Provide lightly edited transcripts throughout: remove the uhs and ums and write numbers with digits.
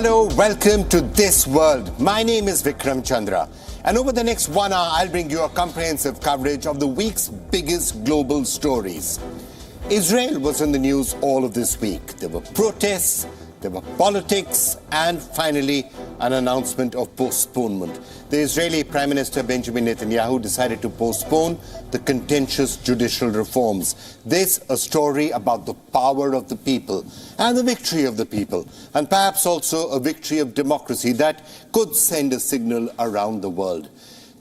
Hello, welcome to This World. My name is Vikram Chandra. And over the next 1 hour, I'll bring you a comprehensive coverage of the week's biggest global stories. Israel was in the news all of this week. There were protests, there were politics, and finally, an announcement of postponement. The Israeli Prime Minister Benjamin Netanyahu decided to postpone the contentious judicial reforms. This a story about the power of the people and the victory of the people, and perhaps also a victory of democracy that could send a signal around the world.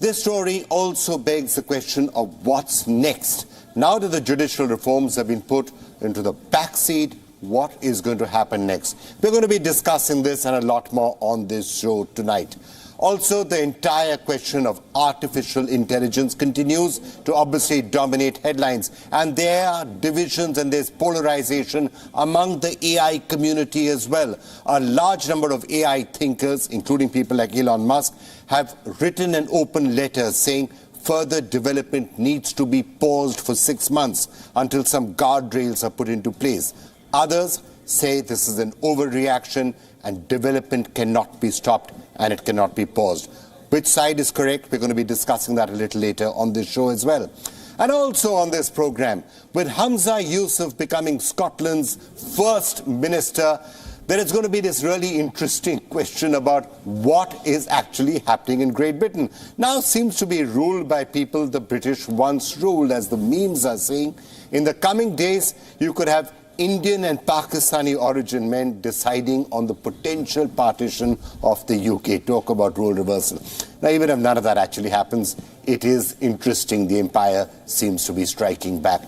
This story also begs the question of what's next. Now that the judicial reforms have been put into the backseat, what is going to happen next? We're going to be discussing this and a lot more on this show tonight. Also, the entire question of artificial intelligence continues to obviously dominate headlines. And there are divisions and there's polarization among the AI community as well. A large number of AI thinkers, including people like Elon Musk, have written an open letter saying further development needs to be paused for 6 months until some guardrails are put into place. Others say this is an overreaction and development cannot be stopped and it cannot be paused. Which side is correct? We're going to be discussing that a little later on this show as well. And also on this program, with Hamza Yusuf becoming Scotland's first minister, there is going to be this really interesting question about what is actually happening in Great Britain. Now seems to be ruled by people the British once ruled, as the memes are saying. In the coming days, you could have Indian and Pakistani origin men deciding on the potential partition of the UK. Talk about role reversal. Now, even if none of that actually happens, it is interesting. The empire seems to be striking back.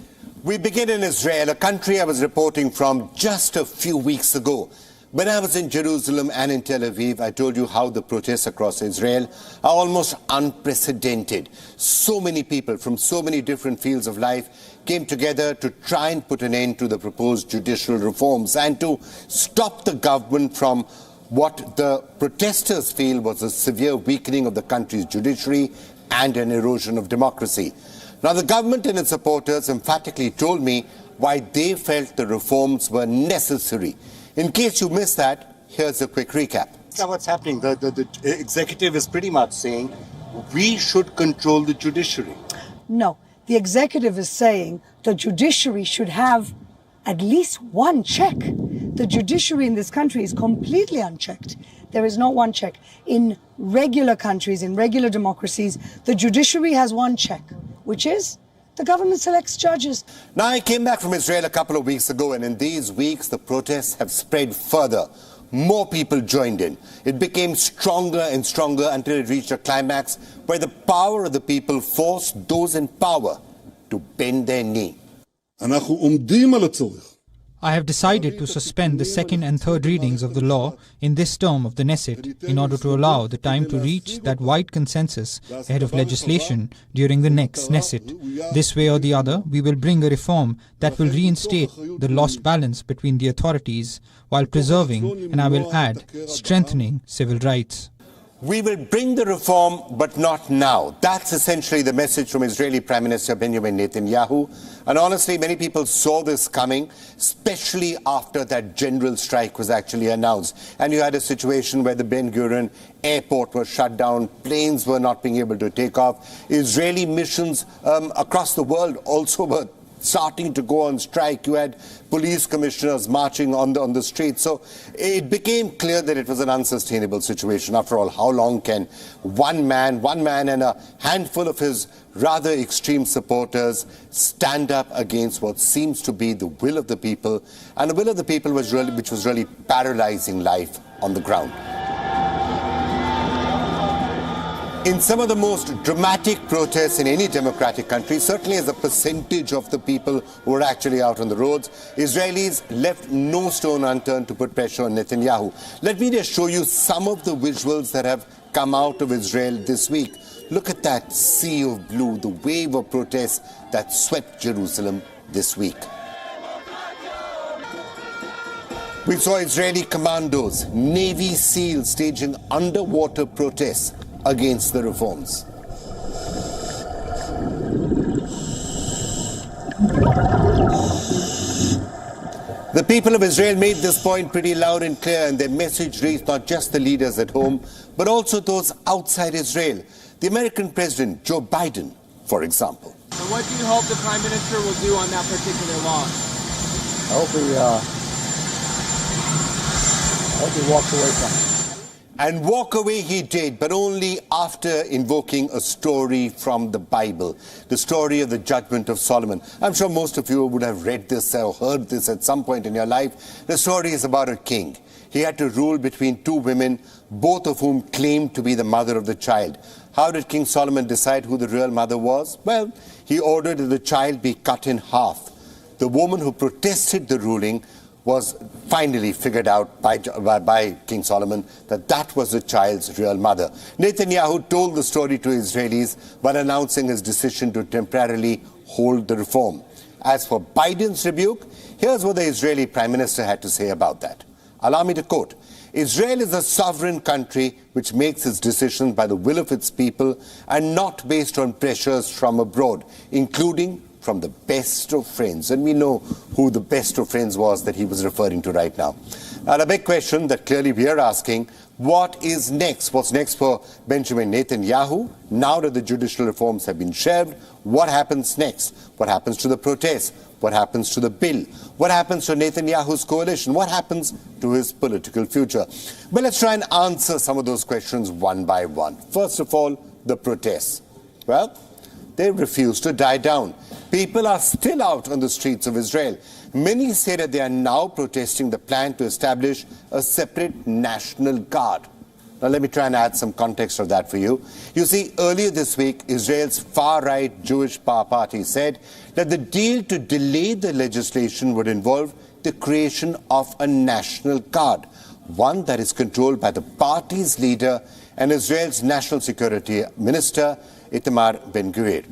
We begin in Israel, a country I was reporting from just a few weeks ago. When I was in Jerusalem and in Tel Aviv, I told you how the protests across Israel are almost unprecedented. So many people from so many different fields of life came together to try and put an end to the proposed judicial reforms and to stop the government from what the protesters feel was a severe weakening of the country's judiciary and an erosion of democracy. Now, the government and its supporters emphatically told me why they felt the reforms were necessary. In case you missed that, here's a quick recap. Now, what's happening? The executive is pretty much saying we should control the judiciary. No, the executive is saying the judiciary should have at least one check. The judiciary in this country is completely unchecked. There is not one check. In regular countries, in regular democracies, the judiciary has one check, which is the government selects judges. Now, I came back from Israel a couple of weeks ago, and in these weeks, the protests have spread further. More people joined in. It became stronger and stronger until it reached a climax where the power of the people forced those in power to bend their knee. I have decided to suspend the second and third readings of the law in this term of the Knesset in order to allow the time to reach that wide consensus ahead of legislation during the next Knesset. This way or the other, we will bring a reform that will reinstate the lost balance between the authorities while preserving, and I will add, strengthening civil rights. We will bring the reform, but not now. That's essentially the message from Israeli Prime Minister Benjamin Netanyahu. And honestly, many people saw this coming, especially after that general strike was actually announced. And you had a situation where the Ben Gurion airport was shut down, planes were not being able to take off. Israeli missions across the world also were starting to go on strike. You had police commissioners marching on the streets. So it became clear that it was an unsustainable situation. After all, how long can one man and a handful of his rather extreme supporters stand up against what seems to be the will of the people, and the will of the people which was really paralyzing life on the ground. In some of the most dramatic protests in any democratic country, certainly as a percentage of the people who are actually out on the roads, Israelis left no stone unturned to put pressure on Netanyahu. Let me just show you some of the visuals that have come out of Israel this week. Look at that sea of blue, the wave of protests that swept Jerusalem this week. We saw Israeli commandos, Navy SEALs staging underwater protests against the reforms. The people of Israel made this point pretty loud and clear, and their message reached not just the leaders at home, but also those outside Israel. The American President, Joe Biden, for example. So what do you hope the Prime Minister will do on that particular law? I hope he walks away from it. And walk away he did, but only after invoking a story from the Bible, the story of the judgment of Solomon. I'm sure most of you would have read this or heard this at some point in your life. The story is about a king. He had to rule between two women, both of whom claimed to be the mother of the child. How did King Solomon decide who the real mother was? Well, he ordered that the child be cut in half. The woman who protested the ruling was finally figured out by King Solomon that that was the child's real mother. Netanyahu told the story to Israelis while announcing his decision to temporarily hold the reform. As for Biden's rebuke, here's what the Israeli Prime Minister had to say about that. Allow me to quote, "Israel is a sovereign country which makes its decisions by the will of its people and not based on pressures from abroad, including from the best of friends." And we know who the best of friends was that he was referring to right now. Now, the big question that clearly we are asking, what is next? What's next for Benjamin Netanyahu? Now that the judicial reforms have been shelved, what happens next? What happens to the protests? What happens to the bill? What happens to Netanyahu's coalition? What happens to his political future? Well, let's try and answer some of those questions one by one. First of all, the protests. Well, they refuse to die down. People are still out on the streets of Israel. Many say that they are now protesting the plan to establish a separate national guard. Now, let me try and add some context of that for you. You see, earlier this week, Israel's far-right Jewish Power Party said that the deal to delay the legislation would involve the creation of a national guard, one that is controlled by the party's leader and Israel's national security minister, Itamar Ben-Gvir.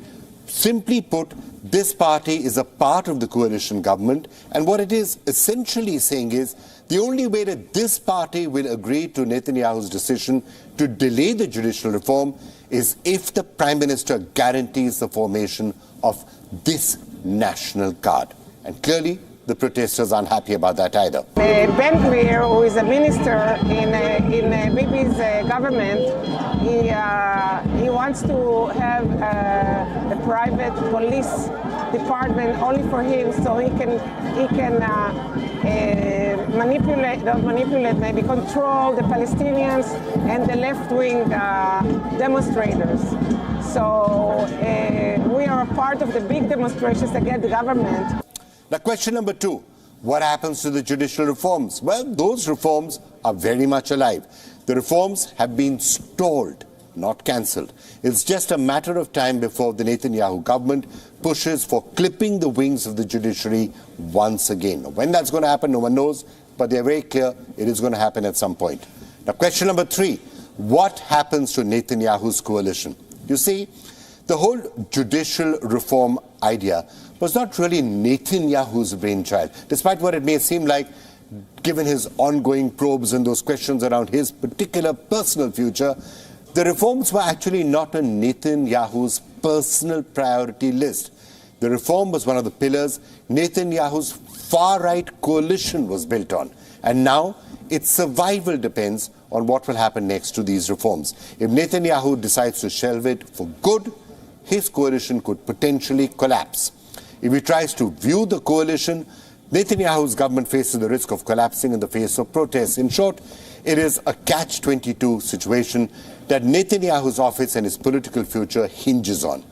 Simply put, this party is a part of the coalition government, and what it is essentially saying is the only way that this party will agree to Netanyahu's decision to delay the judicial reform is if the Prime Minister guarantees the formation of this National Guard. And clearly, the protesters aren't happy about that either. Ben-Gvir, who is a minister in Bibi's government, he wants to have a private police department only for him, so he can maybe control the Palestinians and the left-wing demonstrators. So we are a part of the big demonstrations against the government. Now, question number two, what happens to the judicial reforms? Well, those reforms are very much alive. The reforms have been stalled, not cancelled. It's just a matter of time before the Netanyahu government pushes for clipping the wings of the judiciary once again. Now, when that's going to happen, no one knows, but they're very clear it is going to happen at some point. Now, question number three, what happens to Netanyahu's coalition? You see, the whole judicial reform idea was not really Netanyahu's brainchild, despite what it may seem like, given his ongoing probes and those questions around his particular personal future. The reforms were actually not on Netanyahu's personal priority list. The reform was one of the pillars Netanyahu's far-right coalition was built on. And now its survival depends on what will happen next to these reforms. If Netanyahu decides to shelve it for good, his coalition could potentially collapse. If he tries to view the coalition, Netanyahu's government faces the risk of collapsing in the face of protests. In short, it is a catch-22 situation that Netanyahu's office and his political future hinges on.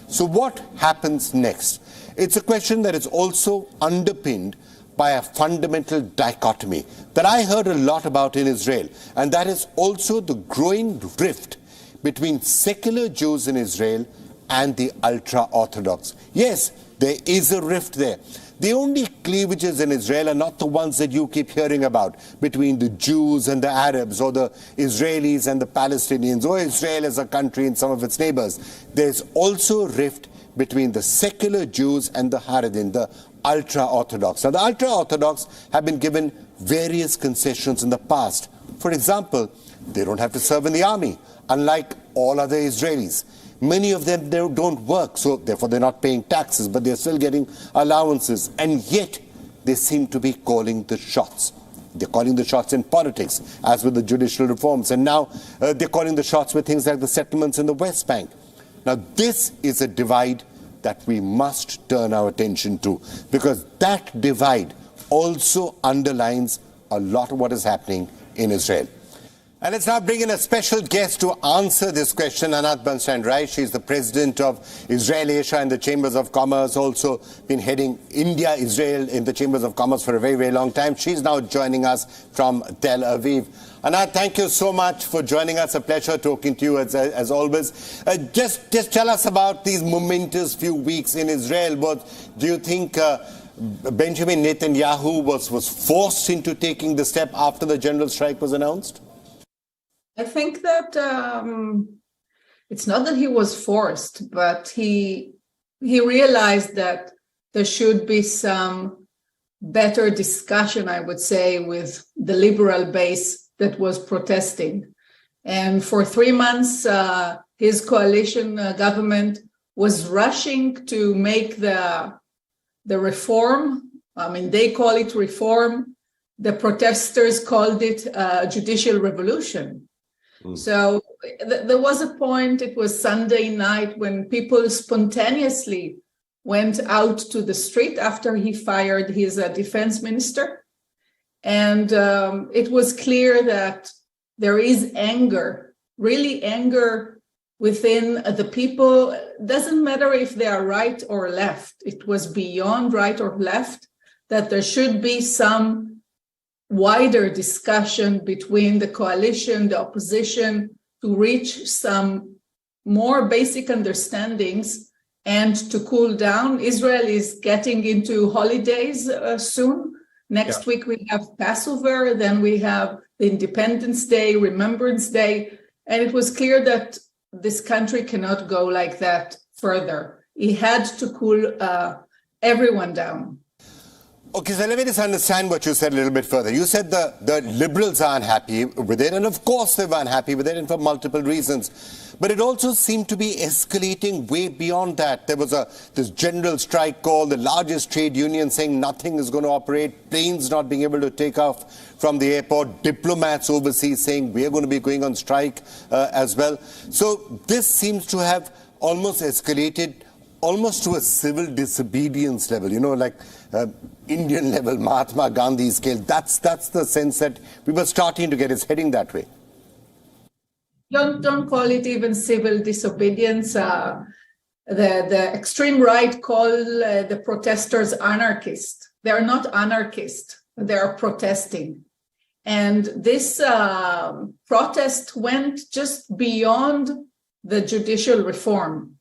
So what happens next? It's a question that is also underpinned by a fundamental dichotomy that I heard a lot about in Israel, and that is also the growing rift between secular Jews in Israel and the ultra-Orthodox. Yes, there is a rift there. The only cleavages in Israel are not the ones that you keep hearing about between the Jews and the Arabs, or the Israelis and the Palestinians, or Israel as a country and some of its neighbors. There's also a rift between the secular Jews and the Haredim, the ultra-Orthodox. Now, the ultra-Orthodox have been given various concessions in the past. For example, they don't have to serve in the army, unlike all other Israelis. Many of them, they don't work, so therefore they're not paying taxes, but they're still getting allowances. And yet, they seem to be calling the shots. They're calling the shots in politics, as with the judicial reforms. And now they're calling the shots with things like the settlements in the West Bank. Now, this is a divide that we must turn our attention to, because that divide also underlines a lot of what is happening in Israel. And let's now bring in a special guest to answer this question, Anat Bernstein-Reich. She's the president of Israel Asia in the Chambers of Commerce, also been heading India-Israel in the Chambers of Commerce for a very, very long time. She's now joining us from Tel Aviv. Anat, thank you so much for joining us. A pleasure talking to you as always. Just tell us about these momentous few weeks in Israel. Do you think Benjamin Netanyahu was forced into taking the step after the general strike was announced? I think that it's not that he was forced, but he realized that there should be some better discussion, I would say, with the liberal base that was protesting. And for 3 months, his coalition government was rushing to make the reform. I mean, they call it reform. The protesters called it judicial revolution. So there was a point, it was Sunday night, when people spontaneously went out to the street after he fired his defense minister. And it was clear that there is anger, really anger within the people. It doesn't matter if they are right or left. It was beyond right or left, that there should be some wider discussion between the coalition, the opposition, to reach some more basic understandings and to cool down. Israel is getting into holidays soon. Next week we have Passover, then we have the Independence Day, Remembrance Day, and it was clear that this country cannot go like that further. He had to cool everyone down. Okay, so let me just understand what you said a little bit further. You said the liberals are unhappy with it, and of course they were unhappy with it, and for multiple reasons. But it also seemed to be escalating way beyond that. There was this general strike call, the largest trade union saying nothing is going to operate, planes not being able to take off from the airport, diplomats overseas saying we are going to be going on strike as well. So this seems to have almost escalated almost to a civil disobedience level, like Indian level, Mahatma Gandhi scale. That's the sense that we were starting to get. It's heading that way. Don't call it even civil disobedience. The extreme right call the protesters anarchists. They're not anarchists. They are protesting. And this protest went just beyond the judicial reform.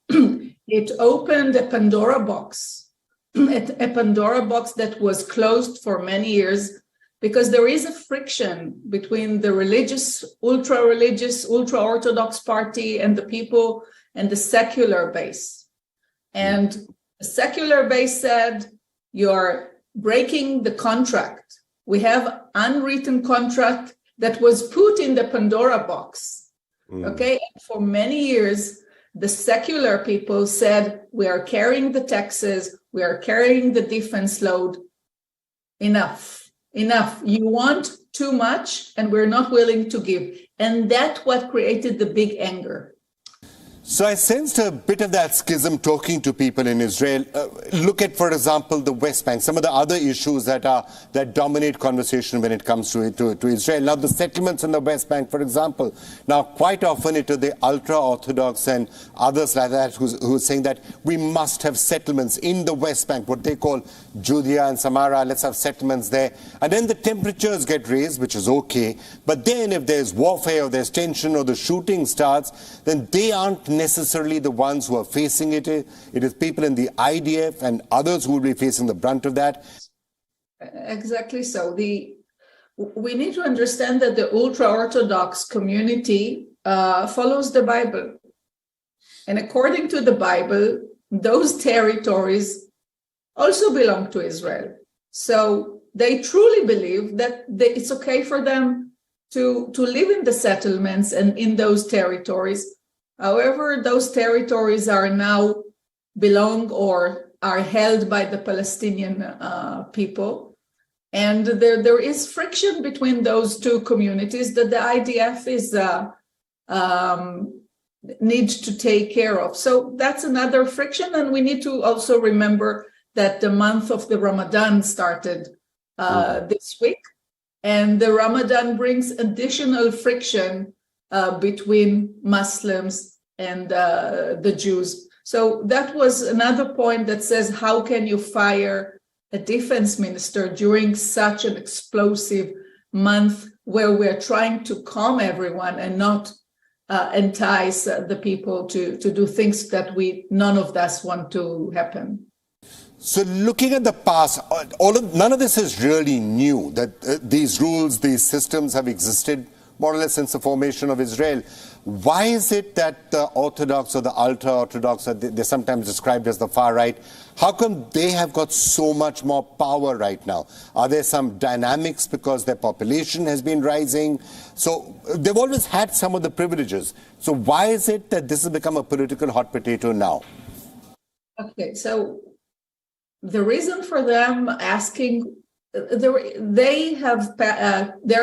It opened a Pandora box, a Pandora box that was closed for many years, because there is a friction between the religious, ultra-Orthodox party and the people and the secular base. And the secular base said, you're breaking the contract. We have unwritten contract that was put in the Pandora box. Okay, and for many years, the secular people said, we are carrying the taxes, we are carrying the defense load. Enough. You want too much, and we're not willing to give. And that's what created the big anger. So I sensed a bit of that schism talking to people in Israel. Look at, for example, the West Bank, some of the other issues that dominate conversation when it comes to Israel. Now, the settlements in the West Bank, for example. Now, quite often it is the ultra-Orthodox and others like that who are saying that we must have settlements in the West Bank, what they call Judea and Samaria. Let's have settlements there. And then the temperatures get raised, which is okay. But then if there's warfare or there's tension or the shooting starts, then they aren't necessarily the ones who are facing it. It is people in the IDF and others who will be facing the brunt of that. Exactly so. We need to understand that the ultra-Orthodox community follows the Bible. And according to the Bible, those territories also belong to Israel. So they truly believe that it's okay for them to live in the settlements and in those territories. However, those territories are now belong or are held by the Palestinian people. And there is friction between those two communities that the IDF is need to take care of. So that's another friction. And we need to also remember that the month of the Ramadan started this week. And the Ramadan brings additional friction between Muslims and the Jews. So that was another point that says, how can you fire a defense minister during such an explosive month where we're trying to calm everyone and not entice the people to do things that none of us want to happen. So looking at the past, none of this is really new, that these rules, these systems have existed more or less since the formation of Israel. Why is it that the Orthodox or the ultra-Orthodox, they're sometimes described as the far right, how come they have got so much more power right now? Are there some dynamics because their population has been rising? So they've always had some of the privileges. So why is it that this has become a political hot potato now? Okay, so the reason for them asking, they're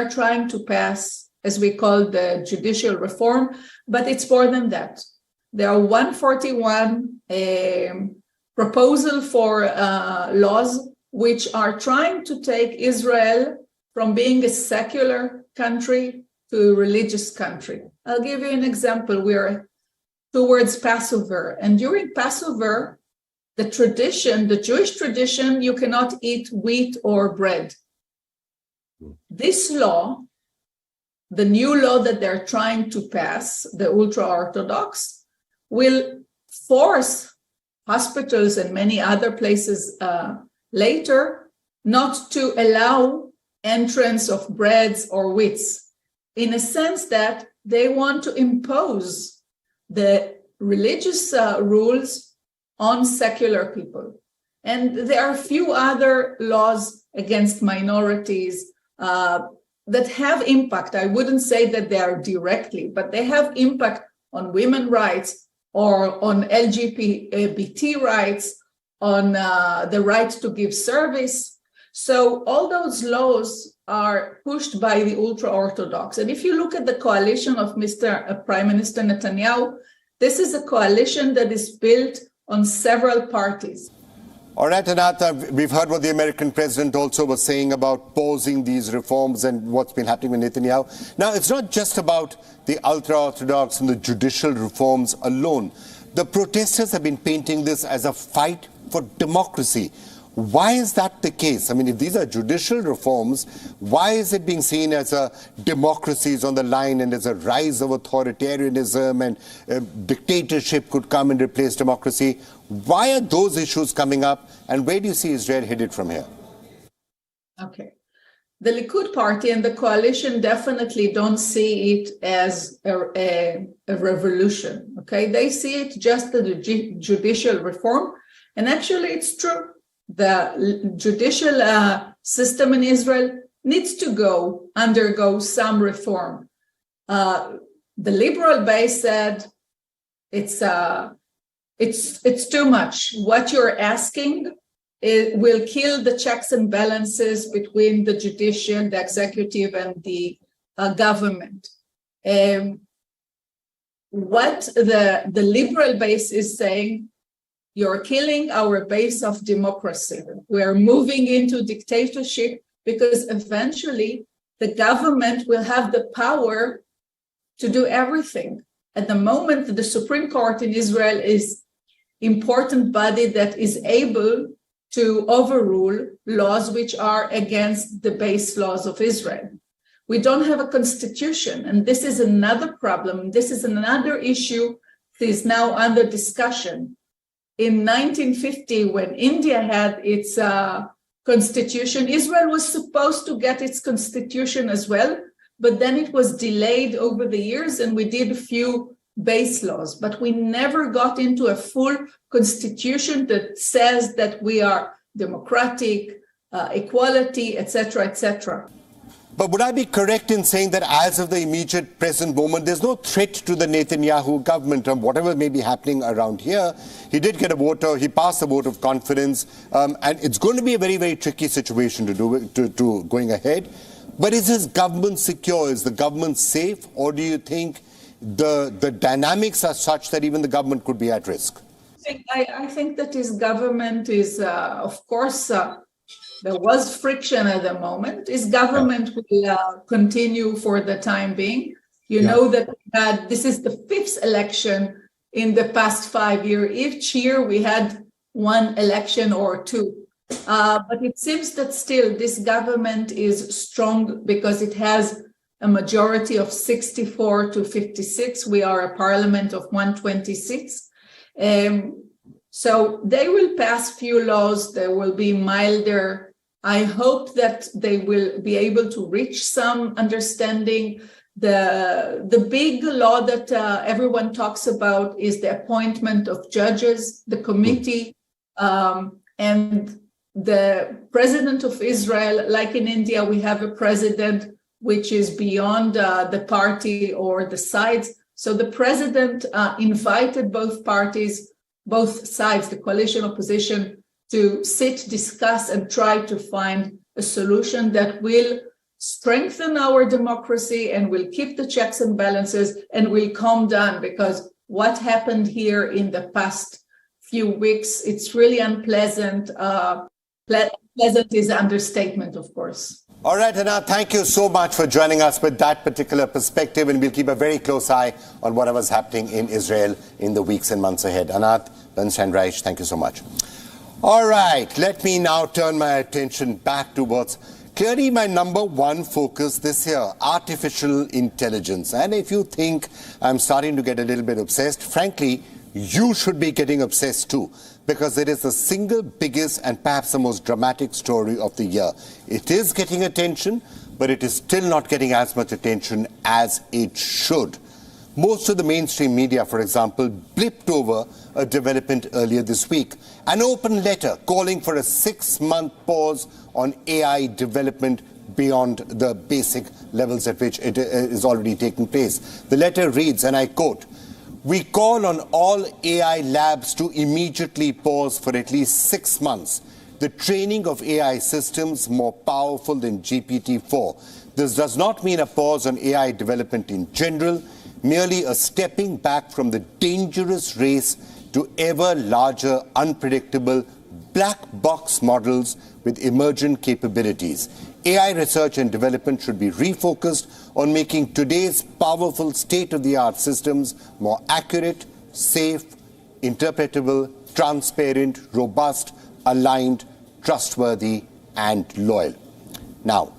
trying to pass, as we call the judicial reform, but it's more than that. There are 141 proposal for laws which are trying to take Israel from being a secular country to a religious country. I'll give you an example. We're towards Passover, and during Passover, the Jewish tradition, you cannot eat wheat or bread. This law, the new law that they're trying to pass, the ultra-Orthodox, will force hospitals and many other places later not to allow entrance of breads or wheats, in a sense that they want to impose the religious rules on secular people. And there are a few other laws against minorities that have impact. I wouldn't say that they are directly, but they have impact on women's rights or on LGBT rights, on the right to give service. So all those laws are pushed by the ultra-Orthodox. And if you look at the coalition of Prime Minister Netanyahu, this is a coalition that is built on several parties. All right, Anata, we've heard what the American president also was saying about pausing these reforms and what's been happening with Netanyahu. Now, it's not just about the ultra-Orthodox and the judicial reforms alone. The protesters have been painting this as a fight for democracy. Why is that the case? I mean, if these are judicial reforms, why is it being seen as a democracy is on the line and there's a rise of authoritarianism and dictatorship could come and replace democracy? Why are those issues coming up, and where do you see Israel headed from here? Okay. The Likud party and the coalition definitely don't see it as a revolution, okay? They see it just as a judicial reform, and actually it's true. The judicial system in Israel needs to undergo some reform. The liberal base said it's too much. What you're asking will kill the checks and balances between the judicial, the executive, and the government. What the liberal base is saying, you're killing our base of democracy. We're moving into dictatorship because eventually the government will have the power to do everything. At the moment, the Supreme Court in Israel is an important body that is able to overrule laws which are against the base laws of Israel. We don't have a constitution, and this is another problem. This is another issue that is now under discussion. In 1950, when India had its constitution, Israel was supposed to get its constitution as well, but then it was delayed over the years, and we did a few base laws, but we never got into a full constitution that says that we are democratic, equality, etc., etc. But would I be correct in saying that as of the immediate present moment, there's no threat to the Netanyahu government or whatever may be happening around here? He did get a vote, he passed a vote of confidence, and it's going to be a very, very tricky situation to going ahead. But is his government secure? Is the government safe? Or do you think the dynamics are such that even the government could be at risk? I think that his government is, of course, there was friction at the moment. His government will continue for the time being. You know that this is the 5th election in the past 5 years. Each year we had one election or two. But it seems that still this government is strong because it has a majority of 64 to 56. We are a parliament of 126. So they will pass few laws. They will be milder. I hope that they will be able to reach some understanding. The big law that everyone talks about is the appointment of judges, the committee, and the president of Israel. Like in India, we have a president which is beyond the party or the sides. So the president invited both parties, both sides, the coalition, opposition, to sit, discuss, and try to find a solution that will strengthen our democracy and will keep the checks and balances and will calm down, because what happened here in the past few weeks, it's really unpleasant. Pleasant is an understatement, of course. All right, Anat, thank you so much for joining us with that particular perspective, and we'll keep a very close eye on whatever's happening in Israel in the weeks and months ahead. Anat Bernstein-Reich, thank you so much. All right, let me now turn my attention back to what's clearly my number one focus this year, artificial intelligence. And if you think I'm starting to get a little bit obsessed, frankly, you should be getting obsessed too, because it is the single biggest and perhaps the most dramatic story of the year. It is getting attention, but it is still not getting as much attention as it should. Most of the mainstream media, for example, blipped over a development earlier this week, an open letter calling for a 6-month pause on AI development beyond the basic levels at which it is already taking place. The letter reads, and I quote, "We call on all AI labs to immediately pause for at least 6 months the training of AI systems more powerful than GPT-4. This does not mean a pause on AI development in general, merely a stepping back from the dangerous race to ever larger, unpredictable black box models with emergent capabilities. AI research and development should be refocused on making today's powerful state-of-the-art systems more accurate, safe, interpretable, transparent, robust, aligned, trustworthy, and loyal." Now,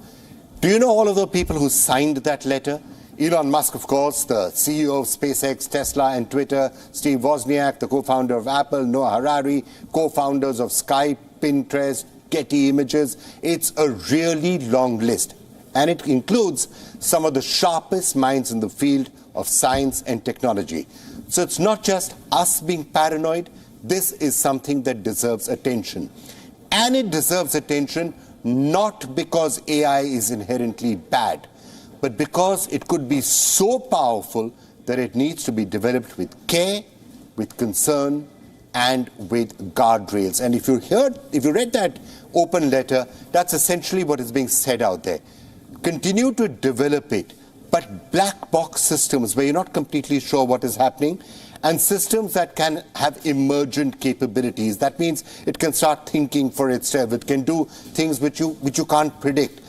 do you know all of the people who signed that letter? Elon Musk, of course, the CEO of SpaceX, Tesla, and Twitter, Steve Wozniak, the co-founder of Apple, Noah Harari, co-founders of Skype, Pinterest, Getty Images. It's a really long list, and it includes some of the sharpest minds in the field of science and technology. So it's not just us being paranoid. This is something that deserves attention. And it deserves attention not because AI is inherently bad, but because it could be so powerful that it needs to be developed with care, with concern, and with guardrails. And if you read that open letter, that's essentially what is being said out there. Continue to develop it, but black box systems where you're not completely sure what is happening, and systems that can have emergent capabilities. That means it can start thinking for itself. It can do things which you can't predict.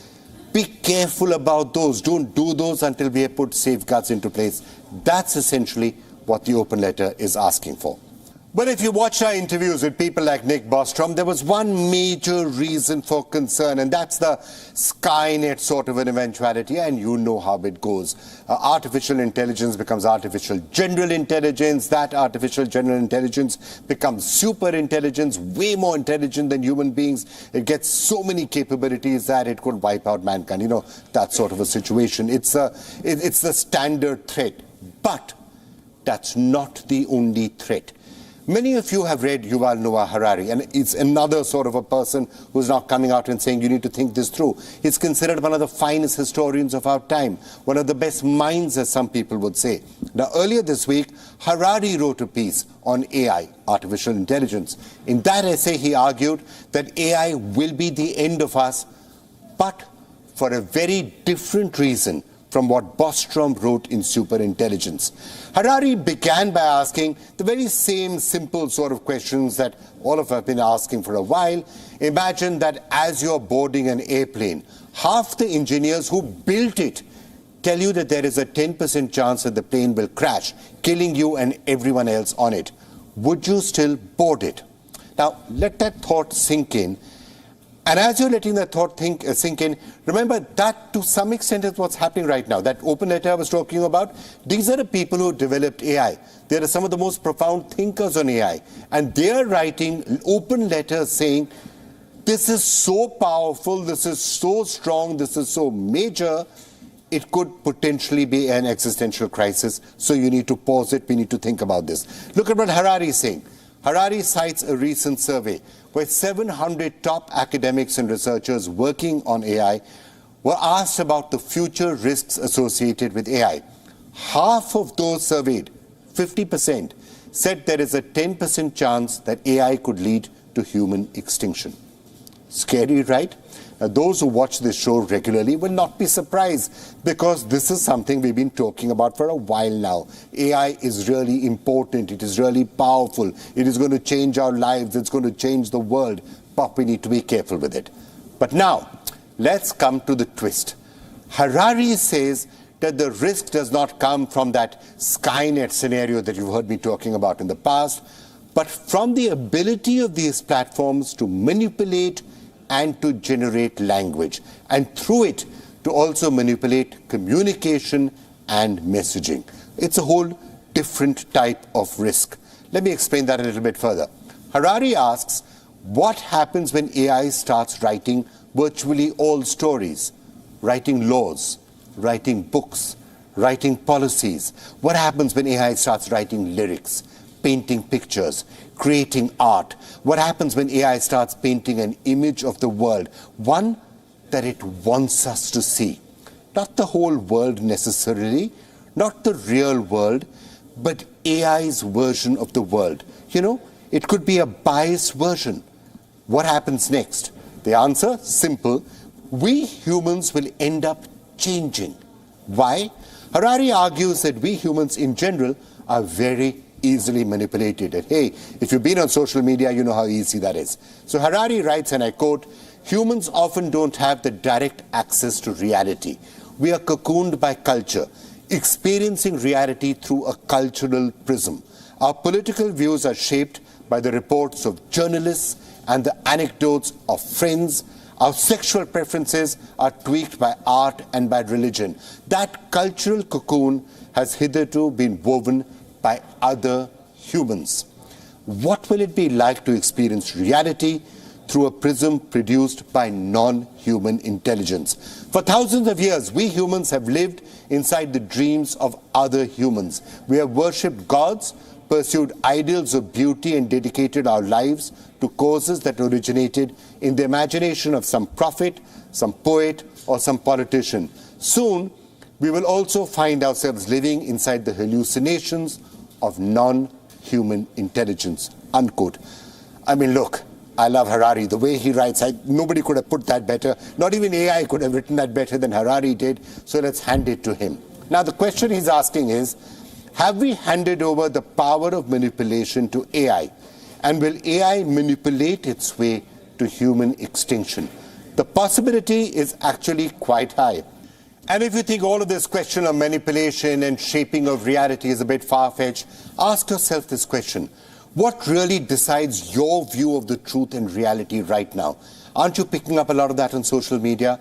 Be careful about those. Don't do those until we have put safeguards into place. That's essentially what the open letter is asking for. But if you watch our interviews with people like Nick Bostrom, there was one major reason for concern, and that's the Skynet sort of an eventuality, and you know how it goes. Artificial intelligence becomes artificial general intelligence. That artificial general intelligence becomes super intelligence, way more intelligent than human beings. It gets so many capabilities that it could wipe out mankind. You know, that sort of a situation. It's the standard threat. But that's not the only threat. Many of you have read Yuval Noah Harari, and it's another sort of a person who's now coming out and saying you need to think this through. He's considered one of the finest historians of our time, one of the best minds, as some people would say. Now, earlier this week, Harari wrote a piece on AI, artificial intelligence. In that essay, he argued that AI will be the end of us, but for a very different reason from what Bostrom wrote in Superintelligence. Harari began by asking the very same simple sort of questions that all of us have been asking for a while. Imagine that as you're boarding an airplane, half the engineers who built it tell you that there is a 10% chance that the plane will crash, killing you and everyone else on it. Would you still board it? Now, let that thought sink in. And as you're letting that thought sink in, remember that to some extent is what's happening right now. That open letter I was talking about, these are the people who developed AI. They are some of the most profound thinkers on AI. And they're writing open letters saying, this is so powerful, this is so strong, this is so major, it could potentially be an existential crisis. So you need to pause it, we need to think about this. Look at what Harari is saying. Harari cites a recent survey where 700 top academics and researchers working on AI were asked about the future risks associated with AI. Half of those surveyed, 50%, said there is a 10% chance that AI could lead to human extinction. Scary, right? Now, those who watch this show regularly will not be surprised because this is something we've been talking about for a while now. AI is really important. It is really powerful. It is going to change our lives. It's going to change the world. But we need to be careful with it. But now, let's come to the twist. Harari says that the risk does not come from that Skynet scenario that you've heard me talking about in the past, but from the ability of these platforms to manipulate and to generate language, and through it to also manipulate communication and messaging. It's a whole different type of risk. Let me explain that a little bit further. Harari asks, what happens when AI starts writing virtually all stories, writing laws, writing books, writing policies? What happens when AI starts writing lyrics, painting pictures, creating art? What happens when AI starts painting an image of the world, one that it wants us to see? Not the whole world necessarily, not the real world, but AI's version of the world. You know, it could be a biased version. What happens next? The answer, simple. We humans will end up changing. Why? Harari argues that we humans in general are very easily manipulated. And hey, if you've been on social media, you know how easy that is. So Harari writes, and I quote, humans often don't have the direct access to reality. We are cocooned by culture, experiencing reality through a cultural prism. Our political views are shaped by the reports of journalists and the anecdotes of friends. Our sexual preferences are tweaked by art and by religion. That cultural cocoon has hitherto been woven by other humans. What will it be like to experience reality through a prism produced by non-human intelligence? For thousands of years, we humans have lived inside the dreams of other humans. We have worshipped gods, pursued ideals of beauty, and dedicated our lives to causes that originated in the imagination of some prophet, some poet, or some politician. Soon, we will also find ourselves living inside the hallucinations of non-human intelligence, unquote. I mean, look, I love Harari. The way he writes, nobody could have put that better. Not even AI could have written that better than Harari did. So let's hand it to him. Now, the question he's asking is, have we handed over the power of manipulation to AI? And will AI manipulate its way to human extinction? The possibility is actually quite high. And if you think all of this question of manipulation and shaping of reality is a bit far-fetched, ask yourself this question. What really decides your view of the truth and reality right now? Aren't you picking up a lot of that on social media?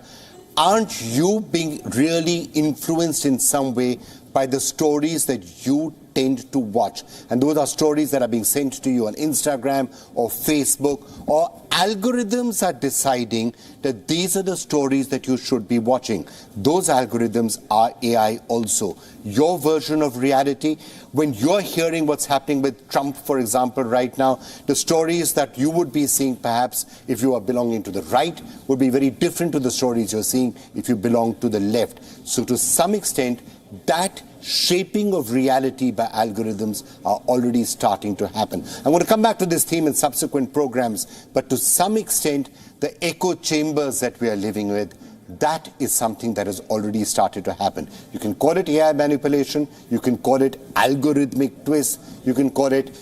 Aren't you being really influenced in some way by the stories that you tend to watch. And those are stories that are being sent to you on Instagram or Facebook, or algorithms are deciding that these are the stories that you should be watching. Those algorithms are AI also. Your version of reality, when you're hearing what's happening with Trump, for example, right now, the stories that you would be seeing perhaps if you are belonging to the right would be very different to the stories you're seeing if you belong to the left. So to some extent, that shaping of reality by algorithms are already starting to happen. I'm going to come back to this theme in subsequent programs, but to some extent, the echo chambers that we are living with, that is something that has already started to happen. You can call it AI manipulation, you can call it algorithmic twist, you can call it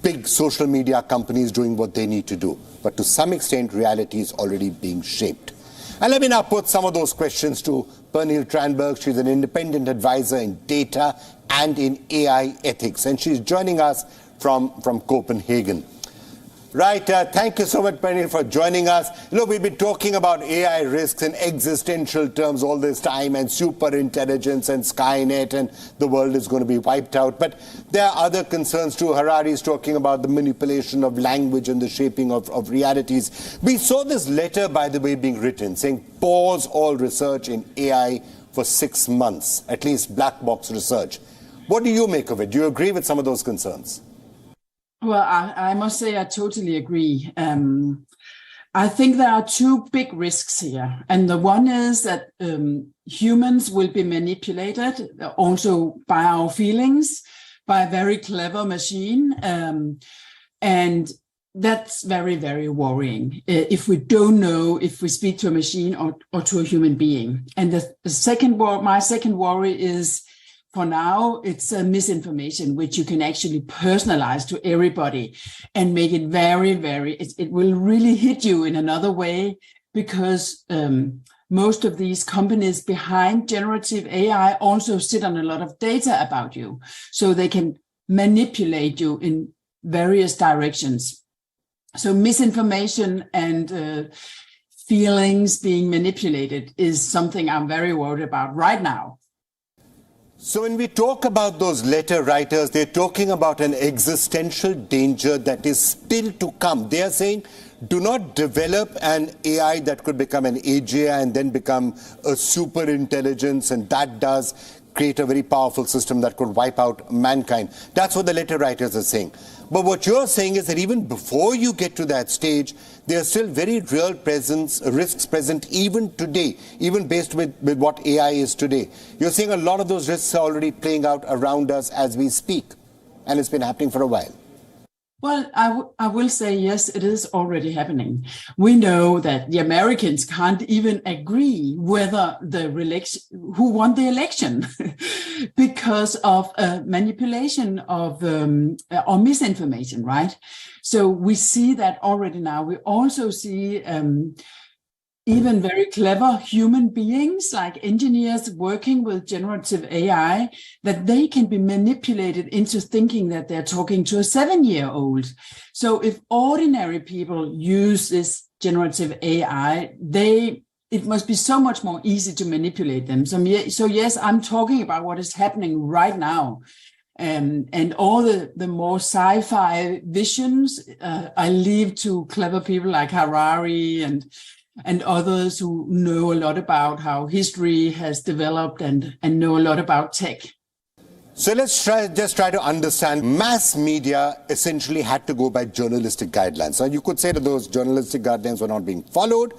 big social media companies doing what they need to do. But to some extent, reality is already being shaped. And let me now put some of those questions to Pernille Tranberg. She's an independent advisor in data and in AI ethics, and she's joining us from Copenhagen. Right, thank you so much, Pernille, for joining us. Look, we've been talking about AI risks in existential terms all this time, and superintelligence and Skynet, and the world is going to be wiped out. But there are other concerns too. Harari is talking about the manipulation of language and the shaping of realities. We saw this letter, by the way, being written, saying pause all research in AI for 6 months, at least black box research. What do you make of it? Do you agree with some of those concerns? Well, I must say I totally agree. I think there are two big risks here. And the one is that humans will be manipulated also by our feelings, by a very clever machine. And that's very, very worrying if we don't know if we speak to a machine or to a human being. And my second worry is, for now, it's a misinformation, which you can actually personalize to everybody and make it very, very, it will really hit you in another way, because most of these companies behind generative AI also sit on a lot of data about you. So they can manipulate you in various directions. So misinformation and feelings being manipulated is something I'm very worried about right now. So when we talk about those letter writers, they're talking about an existential danger that is still to come. They are saying, do not develop an AI that could become an AGI and then become a super intelligence, and that does create a very powerful system that could wipe out mankind. That's what the letter writers are saying. But what you're saying is that even before you get to that stage, there are still very real risks present even today, even based with what AI is today. You're saying a lot of those risks are already playing out around us as we speak, and it's been happening for a while. Well, I will say, yes, it is already happening. We know that the Americans can't even agree whether who won the election because of manipulation of or misinformation, right? So we see that already now. We also see even very clever human beings like engineers working with generative AI, that they can be manipulated into thinking that they're talking to a 7-year-old. So if ordinary people use this generative AI, it must be so much more easy to manipulate them. So yes, I'm talking about what is happening right now. And all the more sci-fi visions, I leave to clever people like Harari and others who know a lot about how history has developed and know a lot about tech. So let's just try to understand. Mass media essentially had to go by journalistic guidelines. So you could say that those journalistic guidelines were not being followed.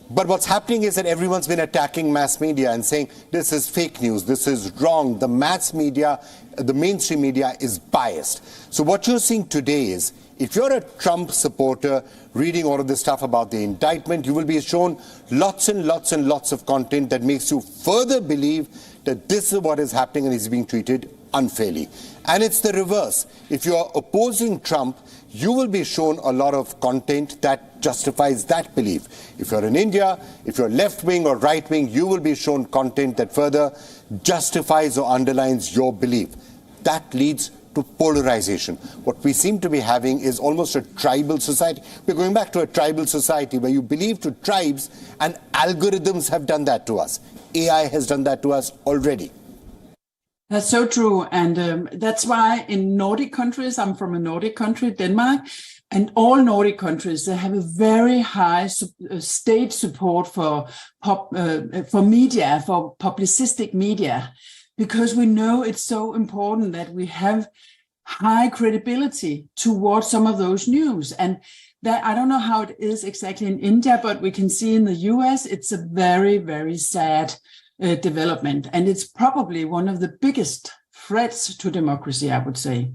But what's happening is that everyone's been attacking mass media and saying this is fake news, this is wrong. The mass media, the mainstream media is biased. So what you're seeing today is, if you're a Trump supporter reading all of this stuff about the indictment, you will be shown lots and lots and lots of content that makes you further believe that this is what is happening and he's being treated unfairly. And it's the reverse. If you're opposing Trump, you will be shown a lot of content that justifies that belief. If you're in India, if you're left-wing or right-wing, you will be shown content that further justifies or underlines your belief. That leads to polarization. What we seem to be having is almost a tribal society. We're going back to a tribal society where you believe to tribes, and algorithms have done that to us. AI has done that to us already. That's so true. And that's why in Nordic countries, I'm from a Nordic country, Denmark, and all Nordic countries, they have a very high state support for media, for publicistic media, because we know it's so important that we have high credibility towards some of those news. And that, I don't know how it is exactly in India, but we can see in the US, it's a very, very sad development. And it's probably one of the biggest threats to democracy, I would say.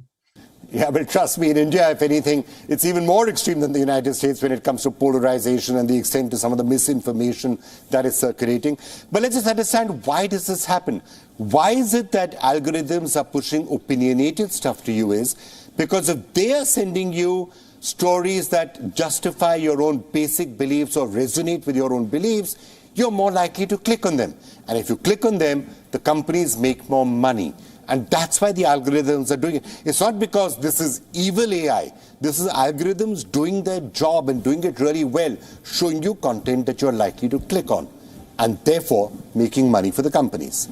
Yeah, but trust me, in India, if anything, it's even more extreme than the United States when it comes to polarization and the extent to some of the misinformation that is circulating. But let's just understand, why does this happen? Why is it that algorithms are pushing opinionated stuff to you? Is because if they are sending you stories that justify your own basic beliefs or resonate with your own beliefs, you're more likely to click on them. And if you click on them, the companies make more money. And that's why the algorithms are doing it. It's not because this is evil AI. This is algorithms doing their job and doing it really well, showing you content that you're likely to click on, and therefore making money for the companies.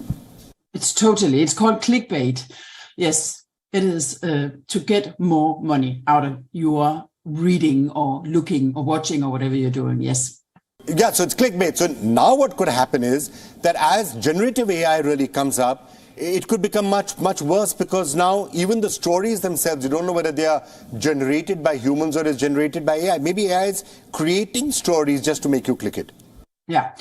It's called clickbait. Yes, it is to get more money out of your reading or looking or watching or whatever you're doing. Yes. Yeah, so it's clickbait. So now what could happen is that as generative AI really comes up, it could become much, much worse, because now even the stories themselves, you don't know whether they are generated by humans or is generated by AI. Maybe AI is creating stories just to make you click it. Yeah.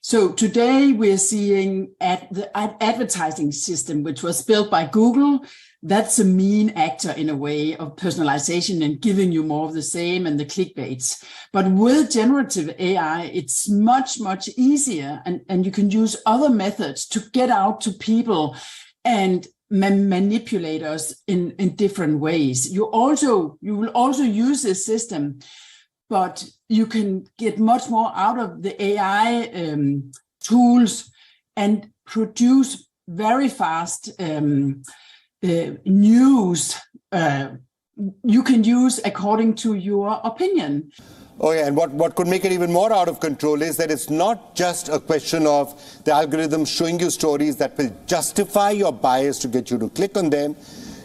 So today we're seeing the advertising system, which was built by Google. That's a mean actor in a way of personalization and giving you more of the same and the clickbaits. But with generative AI, it's much, much easier. And you can use other methods to get out to people and manipulate us in different ways. You will also use this system, but you can get much more out of the AI tools and produce very fast news you can use according to your opinion. Oh yeah, and what could make it even more out of control is that it's not just a question of the algorithm showing you stories that will justify your bias to get you to click on them.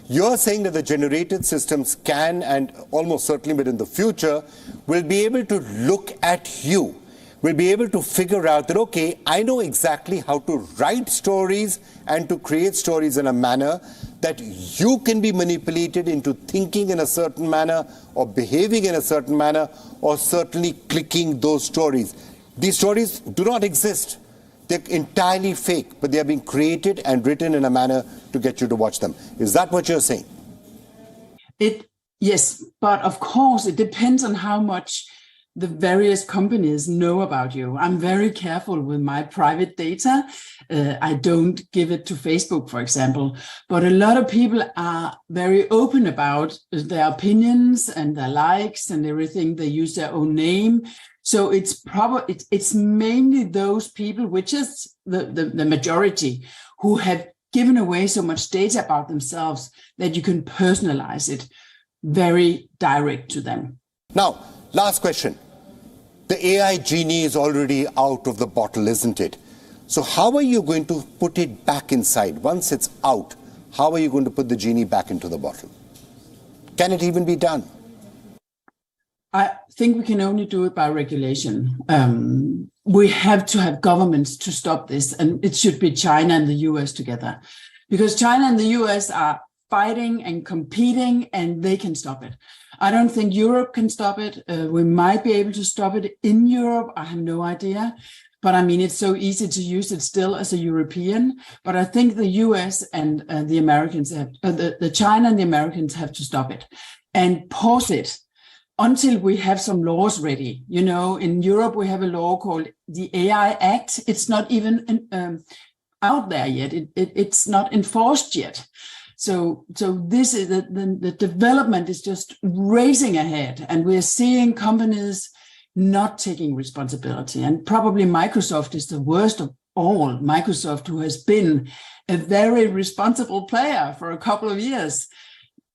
You're saying that the generated systems can, and almost certainly within the future, will be able to look at you, will be able to figure out that, okay, I know exactly how to write stories and to create stories in a manner that you can be manipulated into thinking in a certain manner or behaving in a certain manner or certainly clicking those stories. These stories do not exist. They're entirely fake, but they are being created and written in a manner to get you to watch them. Is that what you're saying? Yes, but of course it depends on how much the various companies know about you. I'm very careful with my private data. I don't give it to Facebook, for example, but a lot of people are very open about their opinions and their likes and everything. They use their own name. So it's mainly those people, which is the majority, who have given away so much data about themselves that you can personalize it very direct to them. Now, last question. The AI genie is already out of the bottle, isn't it? So how are you going to put it back inside? Once it's out, how are you going to put the genie back into the bottle? Can it even be done? I think we can only do it by regulation. We have to have governments to stop this, and it should be China and the US together, because China and the US are fighting and competing, and they can stop it. I don't think Europe can stop it. We might be able to stop it in Europe. I have no idea. But I mean, it's so easy to use it still as a European. But I think the US and the Americans have, the China and the Americans have to stop it and pause it until we have some laws ready. You know, in Europe, we have a law called the AI Act. It's not even out there yet. It's not enforced yet. So this is the development is just racing ahead, and we're seeing companies not taking responsibility. And probably Microsoft is the worst of all. Microsoft, who has been a very responsible player for a couple of years,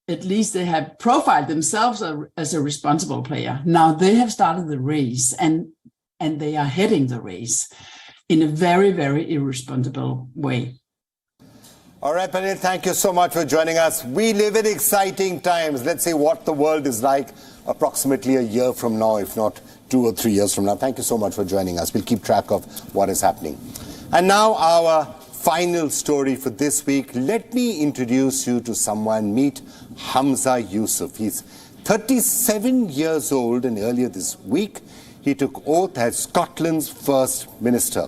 at least they have profiled themselves as a responsible player. Now they have started the race, and they are heading the race in a very, very irresponsible way. All right, Panil, thank you so much for joining us. We live in exciting times. Let's see what the world is like approximately a year from now, if not 2 or 3 years from now. Thank you so much for joining us. We'll keep track of what is happening. And now our final story for this week. Let me introduce you to someone. Meet Hamza Yusuf. He's 37 years old, and earlier this week, he took oath as Scotland's first minister,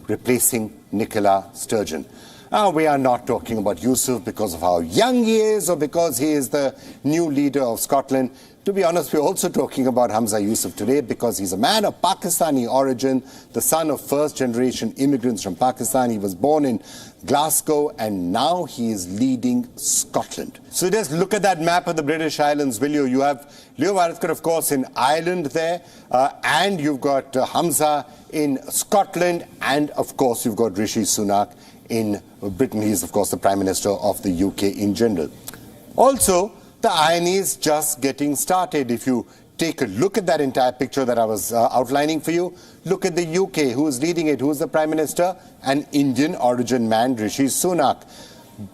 replacing Nicola Sturgeon. Now, we are not talking about Yusuf because of how young he is or because he is the new leader of Scotland. To be honest, we're also talking about Hamza Yusuf today because he's a man of Pakistani origin, the son of first-generation immigrants from Pakistan. He was born in Glasgow and now he is leading Scotland. So just look at that map of the British Islands, will you? You have Leo Varadkar, of course, in Ireland there, and you've got Hamza in Scotland, and of course you've got Rishi Sunak in Britain. He is, of course, the Prime Minister of the UK in general. Also, the irony is just getting started. If you take a look at that entire picture that I was outlining for you, look at the UK. Who is leading it? Who is the Prime Minister? An Indian origin man, Rishi Sunak.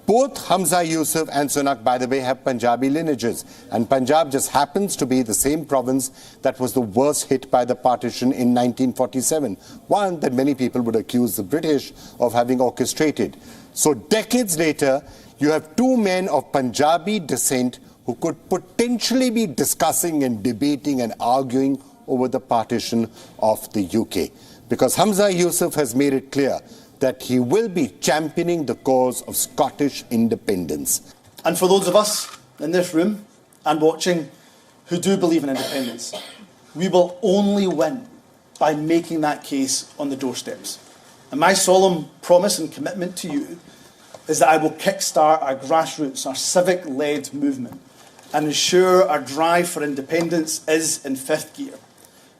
Both Hamza Yusuf and Sunak, by the way, have Punjabi lineages. And Punjab just happens to be the same province that was the worst hit by the partition in 1947. One that many people would accuse the British of having orchestrated. So decades later, you have two men of Punjabi descent who could potentially be discussing and debating and arguing over the partition of the UK. Because Hamza Yusuf has made it clear that he will be championing the cause of Scottish independence. And for those of us in this room and watching who do believe in independence, we will only win by making that case on the doorsteps. And my solemn promise and commitment to you is that I will kickstart our grassroots, our civic-led movement, and ensure our drive for independence is in fifth gear.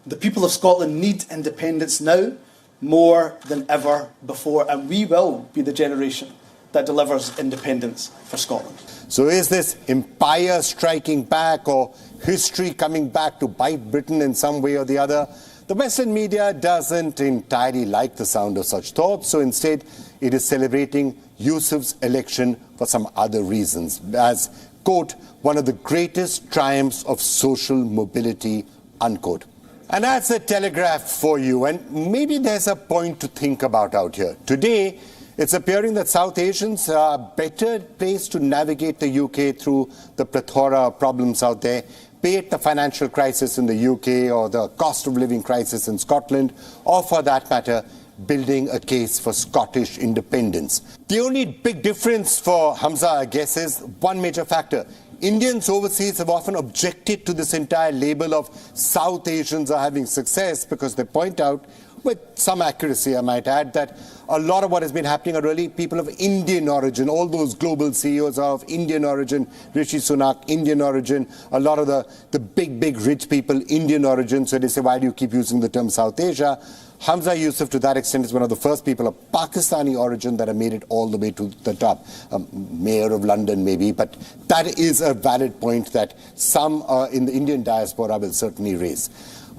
The people of Scotland need independence now, more than ever before, and we will be the generation that delivers independence for Scotland. So is this empire striking back or history coming back to bite Britain in some way or the other? The Western media doesn't entirely like the sound of such thoughts, so instead it is celebrating Yusuf's election for some other reasons, as, quote, one of the greatest triumphs of social mobility, unquote. And that's a telegraph for you, and maybe there's a point to think about out here. Today, it's appearing that South Asians are better placed to navigate the UK through the plethora of problems out there, be it the financial crisis in the UK or the cost of living crisis in Scotland, or for that matter, building a case for Scottish independence. The only big difference for Hamza, I guess, is one major factor. Indians overseas have often objected to this entire label of South Asians are having success because they point out, with some accuracy I might add, that a lot of what has been happening are really people of Indian origin. All those global CEOs are of Indian origin. Rishi Sunak, Indian origin. A lot of the big rich people, Indian origin. So they say, why do you keep using the term South Asia? Hamza Yusuf, to that extent, is one of the first people of Pakistani origin that have made it all the way to the top. Mayor of London, maybe, but that is a valid point that some in the Indian diaspora will certainly raise.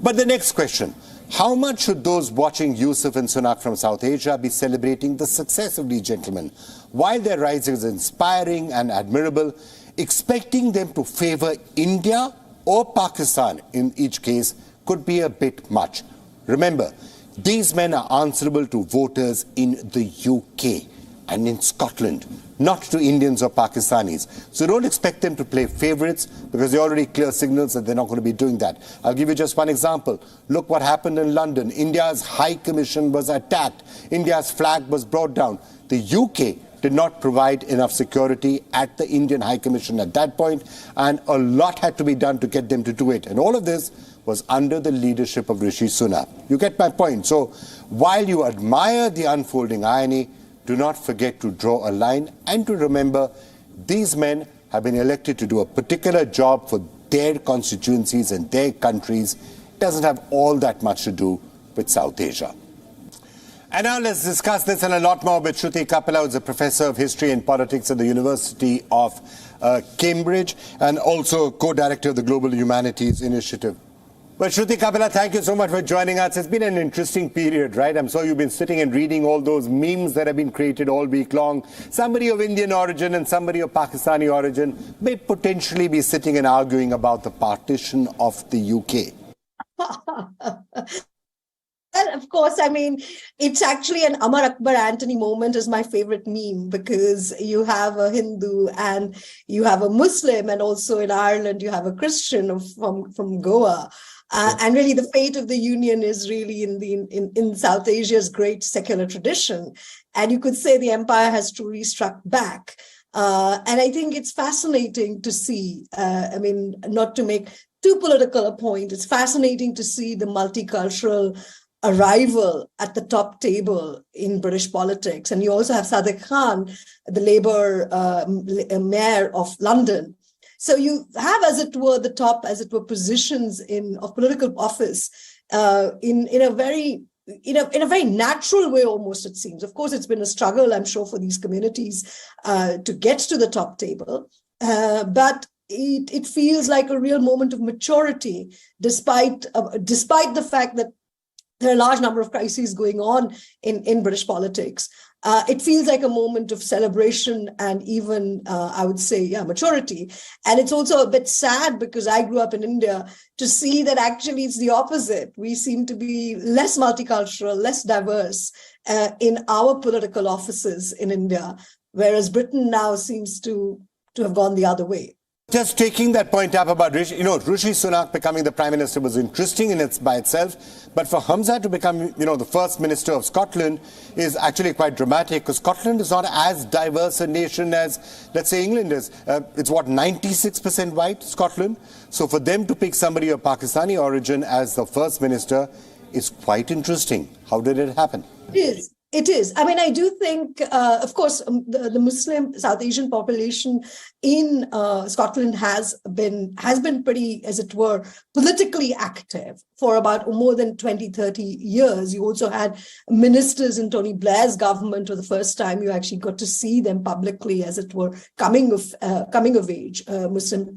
But the next question, how much should those watching Yusuf and Sunak from South Asia be celebrating the success of these gentlemen? While their rise is inspiring and admirable, expecting them to favor India or Pakistan in each case could be a bit much. Remember, these men are answerable to voters in the UK and in Scotland, not to Indians or Pakistanis. So don't expect them to play favourites because they already clear signals that they're not going to be doing that. I'll give you just one example. Look what happened in London. India's High Commission was attacked. India's flag was brought down. The UK did not provide enough security at the Indian High Commission at that point, and a lot had to be done to get them to do it. And all of this was under the leadership of Rishi Sunak. You get my point. So while you admire the unfolding irony, do not forget to draw a line and to remember these men have been elected to do a particular job for their constituencies and their countries. It doesn't have all that much to do with South Asia. And now let's discuss this and a lot more with Shruti Kapila, who's a professor of history and politics at the University of Cambridge and also co-director of the Global Humanities Initiative. Well, Shruti Kapila, thank you so much for joining us. It's been an interesting period, right? I'm sure you've been sitting and reading all those memes that have been created all week long. Somebody of Indian origin and somebody of Pakistani origin may potentially be sitting and arguing about the partition of the UK. Well, of course, I mean, it's actually an Amar Akbar Anthony moment is my favorite meme, because you have a Hindu and you have a Muslim, and also in Ireland you have a Christian from Goa. And really the fate of the union is really in South Asia's great secular tradition. And you could say the empire has truly struck back. And I think it's fascinating to see, I mean, not to make too political a point, it's fascinating to see the multicultural arrival at the top table in British politics. And you also have Sadiq Khan, the Labour mayor of London. So you have, as it were, the top, as it were, positions of political office in a very natural way, almost, it seems. Of course, it's been a struggle, I'm sure, for these communities to get to the top table. But it feels like a real moment of maturity, despite the fact that there are a large number of crises going on in British politics. It feels like a moment of celebration and even, I would say, maturity. And it's also a bit sad, because I grew up in India, to see that actually it's the opposite. We seem to be less multicultural, less diverse in our political offices in India, whereas Britain now seems to have gone the other way. Just taking that point up about Rishi Sunak becoming the Prime Minister was interesting by itself, but for Hamza to become, the First Minister of Scotland is actually quite dramatic, because Scotland is not as diverse a nation as, let's say, England is. It's 96% white, Scotland. So for them to pick somebody of Pakistani origin as the First Minister is quite interesting. How did it happen? It is. I mean, I do think, of course, the Muslim South Asian population in Scotland has been pretty, as it were, politically active for about more than 20, 30 years. You also had ministers in Tony Blair's government. For the first time, you actually got to see them publicly, as it were, coming of age, Muslim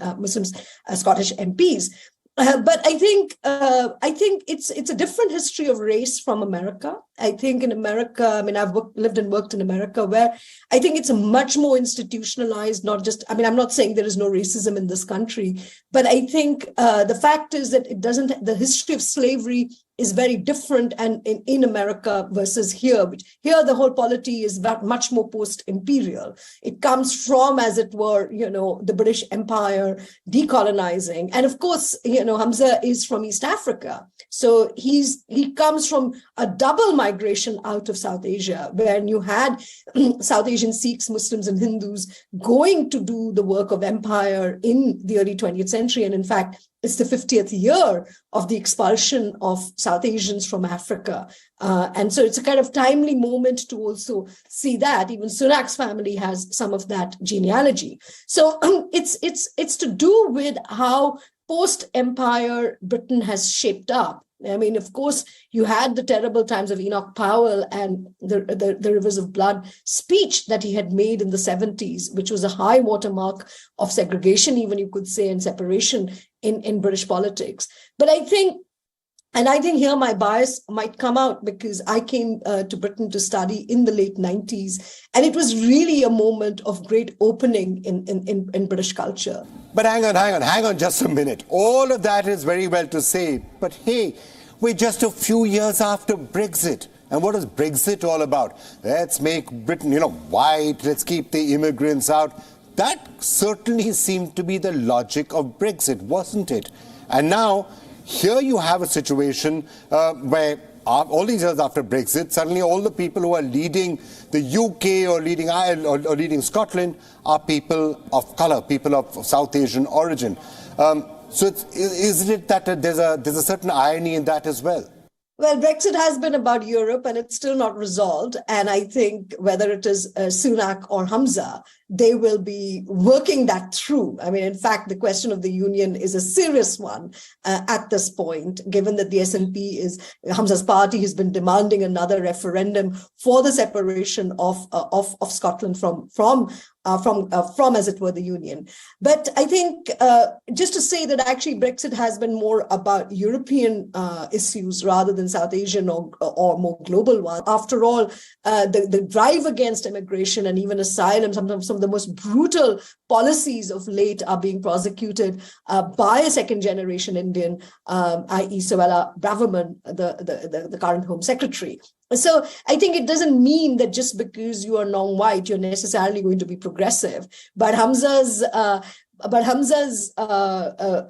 Scottish MPs. But I think it's a different history of race from America. I think in America, I mean, I've lived and worked in America, where I think it's a much more institutionalized, not just, I mean, I'm not saying there is no racism in this country, but I think the fact is that the history of slavery is very different and in America versus here. But here, the whole polity is much more post-imperial. It comes from, as it were, the British Empire decolonizing. And of course, Hamza is from East Africa. So he comes from a double migration out of South Asia, where you had South Asian Sikhs, Muslims, and Hindus going to do the work of empire in the early 20th century. And in fact, it's the 50th year of the expulsion of South Asians from Africa. And so it's a kind of timely moment to also see that. Even Sunak's family has some of that genealogy. So it's to do with how post-empire Britain has shaped up. I mean, of course, you had the terrible times of Enoch Powell and the Rivers of Blood speech that he had made in the 70s, which was a high watermark of segregation, even you could say, and separation in British politics. But I think here my bias might come out, because I came to Britain to study in the late 90s, and it was really a moment of great opening in British culture. But hang on just a minute. All of that is very well to say, but hey, we're just a few years after Brexit. And what is Brexit all about? Let's make Britain, white, let's keep the immigrants out. That certainly seemed to be the logic of Brexit, wasn't it? And now, here you have a situation where all these years after Brexit, suddenly all the people who are leading the UK or leading Ireland or leading Scotland are people of colour, people of South Asian origin. So isn't it that there's a certain irony in that as well? Well, Brexit has been about Europe, and it's still not resolved. And I think whether it is Sunak or Hamza, they will be working that through. I mean, in fact, the question of the union is a serious one at this point, given that the SNP Hamza's party has been demanding another referendum for the separation of Scotland from from, as it were, the union. But I think just to say that actually Brexit has been more about European issues rather than South Asian or more global ones. After all, the drive against immigration and even asylum, sometimes some of the most brutal policies of late are being prosecuted by a second-generation Indian, i.e. Suella Braverman, the current Home Secretary. So I think it doesn't mean that just because you are non-white, you're necessarily going to be progressive. But Hamza's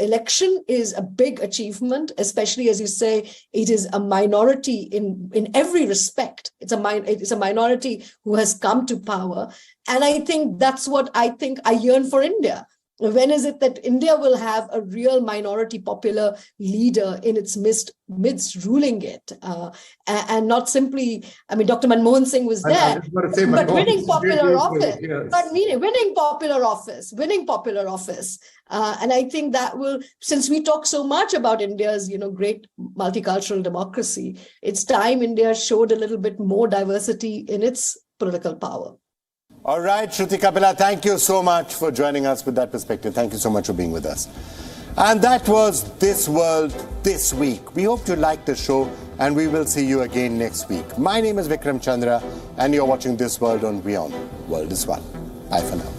election is a big achievement, especially as you say, it is a minority in every respect. It's a minority who has come to power. And I think that's what I yearn for India. When is it that India will have a real minority popular leader in its midst ruling it? And not simply, I mean, Dr. Manmohan Singh was there, but winning popular office. But winning popular office. And I think that will, since we talk so much about India's, great multicultural democracy, it's time India showed a little bit more diversity in its political power. All right, Shruti Kapila, thank you so much for joining us with that perspective. Thank you so much for being with us. And that was This World This Week. We hope you liked the show, and we will see you again next week. My name is Vikram Chandra, and you're watching This World on WION. World is One. Bye for now.